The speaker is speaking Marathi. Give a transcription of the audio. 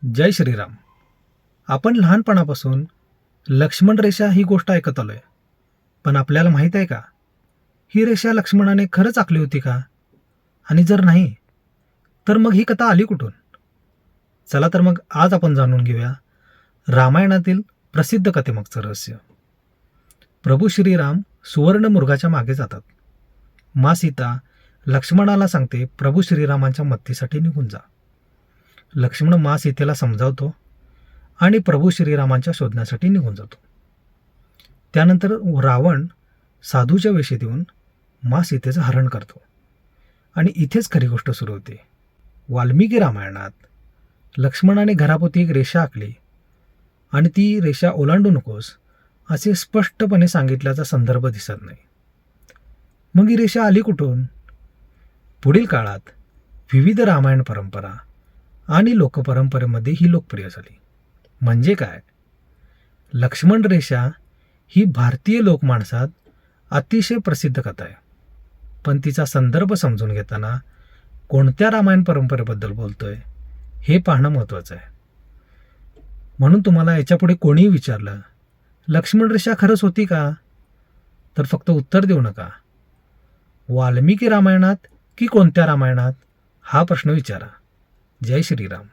जय श्रीराम. आपण लहानपणापासून लक्ष्मण रेषा ही गोष्ट ऐकत आलोय. पण आपल्याला माहीत आहे का, ही रेषा लक्ष्मणाने खरंच आखली होती का? आणि जर नाही, तर मग ही कथा आली कुठून? चला तर मग आज आपण जाणून घेऊया रामायणातील प्रसिद्ध कथेमागचं रहस्य. प्रभू श्रीराम सुवर्ण मृगाच्या मागे जातात. मा सीता लक्ष्मणाला सांगते, प्रभू श्रीरामांच्या मदतीसाठी निघून जा. लक्ष्मण मा सीतेला समजावतो आणि प्रभू श्रीरामांच्या शोधण्यासाठी निघून जातो. त्यानंतर रावण साधूच्या वेशीत येऊन मा सीतेचं हरण करतो. आणि इथेच खरी गोष्ट सुरू होते. वाल्मिकी रामायणात लक्ष्मणाने घराभोवती एक रेषा आखली आणि ती रेषा ओलांडू नकोस असे स्पष्टपणे सांगितल्याचा संदर्भ दिसत नाही. मग ही रेषा आली कुठून? पुढील काळात विविध रामायण परंपरा आणि लोकपरंपरेमध्ये ही लोकप्रिय झाली. म्हणजे काय? लक्ष्मण रेषा ही भारतीय लोकमानसात अतिशय प्रसिद्ध कथा आहे. पण तिचा संदर्भ समजून घेताना कोणत्या रामायण परंपरेबद्दल बोलतोय हे पाहणं महत्त्वाचं आहे. म्हणून तुम्हाला याच्यापुढे कोणीही विचारलं, लक्ष्मण रेषा खरंच होती का? तर फक्त उत्तर देऊ नका, वाल्मिकी रामायणात की कोणत्या रामायणात, हा प्रश्न विचारा. जय श्रीराम.